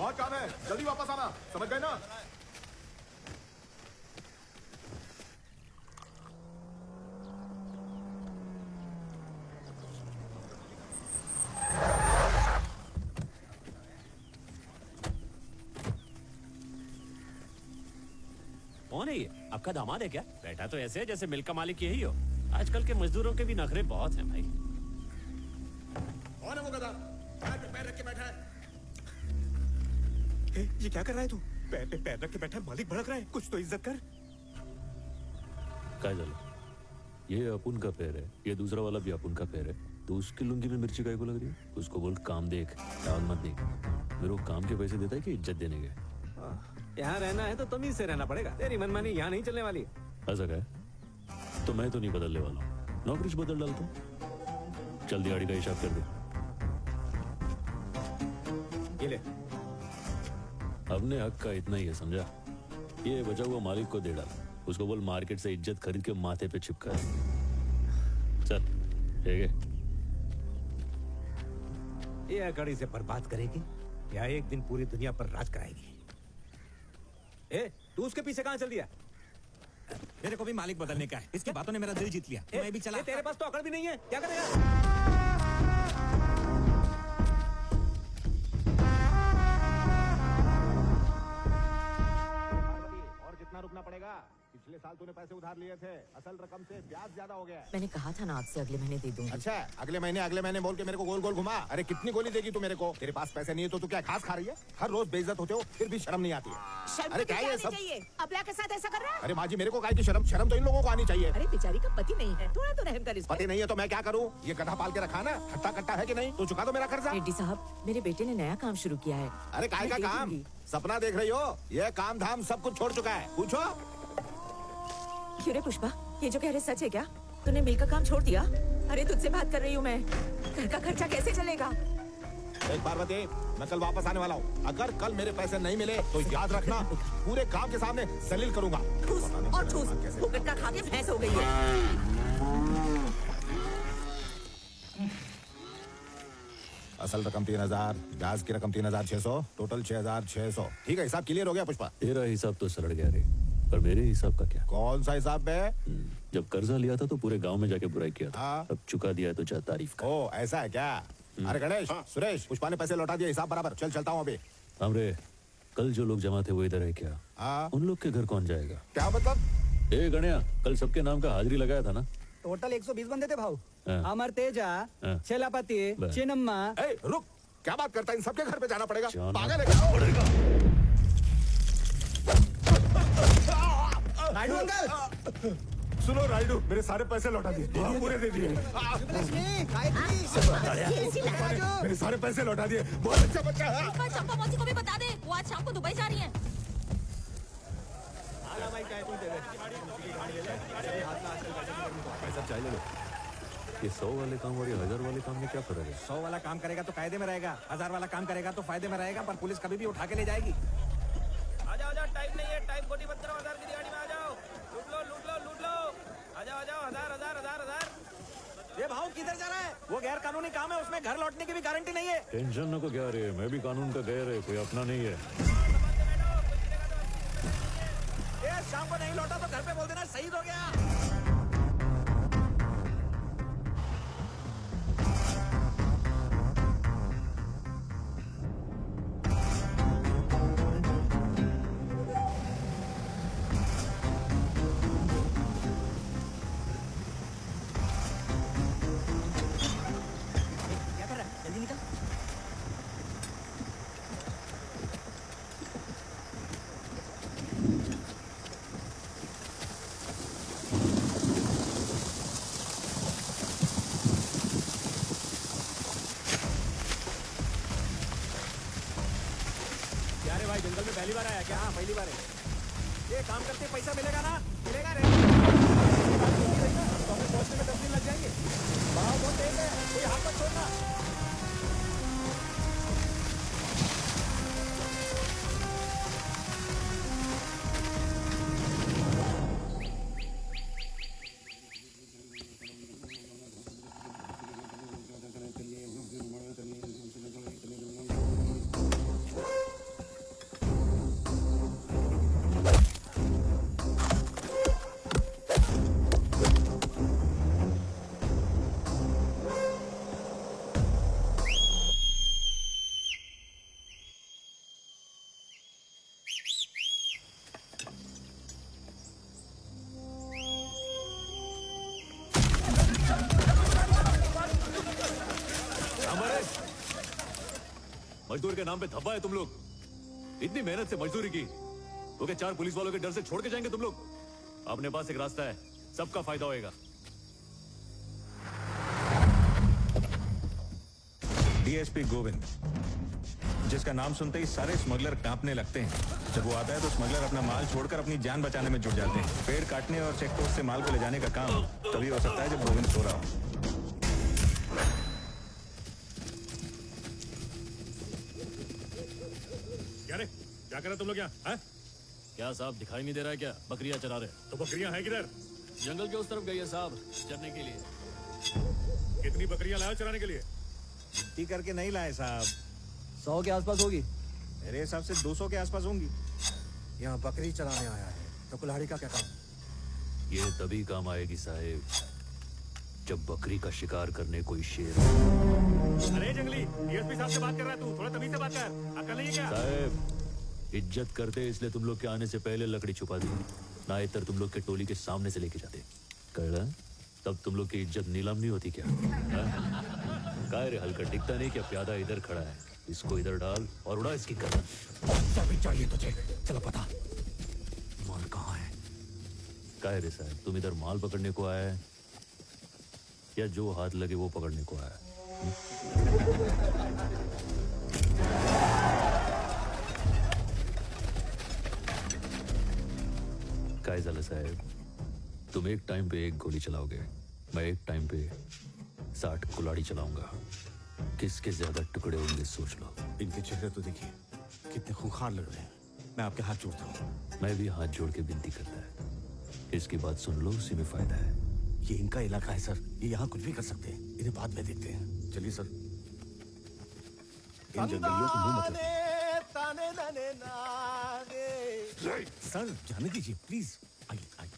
बहुत काम है, जल्दी वापस आना, समझ गए ना? कौन है ये? आपका दामाद है क्या? बैठा तो ऐसे है जैसे मिल का मालिक यही हो। आजकल के मजदूरों के भी नखरे बहुत हैं भाई। कौन है वो गधा? पैर पे पैर रख के बैठा है। ये क्या कर रहा है तू? पैर पे पैर रख के बैठा है, मालिक भड़क रहा है, कुछ तो इज्जत कर। काय झालं? ये अपुन का पैर है, ये दूसरा वाला भी अपुन का पैर है, तो उसकी लुंगी में मिर्ची काय को लग रही है? उसको बोल काम देख, टाल मत देख। मेरे को काम के पैसे देता है कि इज्जत देने के? यहाँ रहना है तो तमीज से रहना पड़ेगा। तेरी मनमानी यहाँ नहीं चलने वाली है। ऐसा क्या है? तो मैं तो नहीं बदलने वाला हूँ, नौकरी बदल डालता हूँ। चल दिहाड़ी का हिसाब कर दे। ये ले। अपने हक का इतना ही है, समझा? ये बचा हुआ मालिक को दे डाल, उसको बोल मार्केट से इज्जत खरीद के माथे पे चिपका है। चल ठीक है। ये कड़ी से बर्बाद करेगी या एक दिन पूरी दुनिया पर राज कराएगी। ए, तू उसके पीछे कहाँ चल दिया? मेरे को भी मालिक बदलने का है, इसकी बातों ने मेरा दिल जीत लिया। मैं भी चला। तेरे पास तो अकड़ भी नहीं है, क्या करेगा? और कितना रुकना पड़ेगा? पिछले साल तूने पैसे उधार लिए थे, असल रकम से ब्याज ज्यादा हो गया है। मैंने कहा था ना आपसे अगले महीने दे दूंगी। अच्छा, अगले महीने बोल के मेरे को गोल गोल घुमा। अरे कितनी गोली देगी तू मेरे को? तेरे पास पैसे नहीं है तो तू क्या घास खा रही है? हर रोज बेइज्जत होते हो, फिर भी शर्म नहीं आती है। अरे क्या है सब? अबला के साथ ऐसा कर रहा है? अरे माजी, मेरे को काहे की शर्म? शर्म तो इन लोगों को आनी चाहिए। अरे बेचारी का पति नहीं है, थोड़ा तो रहम कर इस पर। पति नहीं है तो मैं क्या करूँ? ये गधा पाल के रखा ना, हट्टा कट्टा है कि नहीं? तो चुका दो मेरा कर्जा। रेड्डी साहब, मेरे बेटे ने नया काम शुरू किया है। अरे काय का मैं दे काम? दूंगी। सपना देख रही हो? ये काम धाम सब कुछ छोड़ चुका है, पूछो। क्यों रे पुष्पा, ये जो कह रहे सच है क्या? तूने मिल का काम छोड़ दिया? अरे तुझसे बात कर रही हूँ मैं। घर का खर्चा कैसे चलेगा? एक पार्वती, मैं कल वापस आने वाला हूँ। अगर कल मेरे पैसे नहीं मिले तो याद रखना, पूरे गांव के सामने जलील करूंगा। ठूस और ठूस, फुकट का खा के भैंस हो गई है। असल रकम 3000, ब्याज की रकम 3600, टोटल 6600। ठीक है, हिसाब क्लियर हो गया पुष्पा? तेरा हिसाब तो सरड़ गया रे, पर मेरे हिसाब का क्या? कौन सा हिसाब है? जब कर्जा लिया था तो पूरे गांव में जाके बुराई किया था। हाँ। अब चुका दिया है तो चाह तारीफ का। ओ ऐसा है क्या? अरे गणेश, सुरेश, पुष्पा ने पैसे लौटा दिए, हिसाब बराबर। चलता हूँ अभी। हमरे कल जो लोग जमा थे वो इधर है क्या? हाँ। उन लोग के घर कौन जाएगा? क्या मतलब? ए गणया, कल सबके नाम का हाजिरी लगाया था ना? टोटल 120 बंदे थे भाऊ। हाँ। अमर तेजा, हाँ। छेलापति, बस। चिन्नम्मा। ए, रुक, क्या बात करता है? इन सबके घर पे जाना पड़ेगा? जाना पागल है क्या? राइडू अंकल, सुनो राइडू, मेरे सारे पैसे लौटा दिए, पूरे दे दिए। मेरे सारे पैसे लौटा दिए, बहुत अच्छा बच्चा है। चंपा मौसी को भी बता दे, वो आज शाम को दुबई जा रही है। पैसा चाहिए लो। ये 100 वाले काम और ये 1000 वाले काम में क्या फर्क है? 100 वाला काम करेगा तो कायदे में रहेगा, 1000 वाला काम करेगा तो फायदे में रहेगा, पर पुलिस कभी भी उठा के ले जाएगी। आजाओ, टाइम नहीं है, टाइम खोटी मत करो। 1000 की दिहाड़ी में आ जाओ, लूट लो। आजाओ, 1000। ये भाव किधर जा रहा है? वो गैर कानूनी काम है, उसमें घर लौटने की भी गारंटी नहीं है। टेंशन न को क्या रे, मैं भी कानून का गैर है, कोई अपना नहीं है। ये शाम को नहीं लौटा तो घर पे बोल देना शहीद हो गया। जंगल में पहली बार आया क्या? हाँ, पहली बार है। ये काम करते पैसा मिलेगा ना? मिलेगा रे। तो हमें पहुंचने में 10 दिन लग जाएंगे। भाव बहुत तेज है, कोई हाथ मत छोड़ना। मजदूर के नाम पे धब्बा है तुम लोग। इतनी मेहनत से मजदूरी की तो क्या 4 पुलिस वालों के डर से छोड़ के जाएंगे तुम लोग? अपने पास एक रास्ता है, सबका फायदा होएगा। डीएसपी गोविंद, जिसका नाम सुनते ही सारे स्मगलर कांपने लगते हैं। जब वो आता है तो स्मगलर अपना माल छोड़कर अपनी जान बचाने में जुट जाते हैं। पेड़ काटने और चेकपोस्ट से माल को ले जाने का काम तभी हो सकता है जब गोविंद सो रहा हो। क्या रे, क्या कर रहे तुम लोग यहाँ? क्या साहब दिखाई नहीं दे रहा है क्या? बकरियां चरा रहे। तो बकरियां हैं किधर? जंगल के उस तरफ गई है साहब, चरने के लिए। कितनी बकरियां लाए चराने के लिए? गिनती करके नहीं लाए साहब, 100 के आसपास होगी। मेरे हिसाब से 200 के आसपास होंगी। यहाँ बकरी चराने आया है तो कुल्हाड़ी का क्या काम? ये तभी काम आएगी साहेब जब बकरी का शिकार करने कोई शेर। अरे जंगली, डीएसपी साहब से बात कर रहा है तू, थोड़ा तमीज से बात कर। अकल नहीं है क्या? साहब इज्जत करते इसलिए तुम लोग के आने से पहले लकड़ी छुपा दी, ना इतर तुम लोग के टोली के सामने से लेके जाते। कह तब तुम लोग की इज्जत नीलाम नहीं होती क्या? काय रे हल्का टिकता नहीं क्या? प्यादा इधर खड़ा है, इसको इधर डाल और उड़ा इसकी गर्दन। चाहिए तुझे, चलो पता माल कहाँ है? काय रे साहब, तुम इधर माल पकड़ने को आया है या जो हाथ लगे वो पकड़ने को आया? काय झालं साहेब, तुम एक टाइम पे एक गोली चलाओगे, मैं एक टाइम पे 60 कुल्हाड़ी चलाऊंगा। किसके ज्यादा टुकड़े होंगे सोच लो। इनके चेहरे तो देखिए कितने खूंखार लग रहे हैं। मैं आपके हाथ जोड़ता हूँ। मैं भी हाथ जोड़ के विनती करता है, इसकी बात सुन लो, उसी में फायदा है। ये इनका इलाका है सर, ये यहाँ कुछ भी कर सकते हैं। इन्हें बाद में देखते हैं। चलिए सर। इन जंगलियों को मुंह मत सर, जाने दीजिए प्लीज। आइए आइए।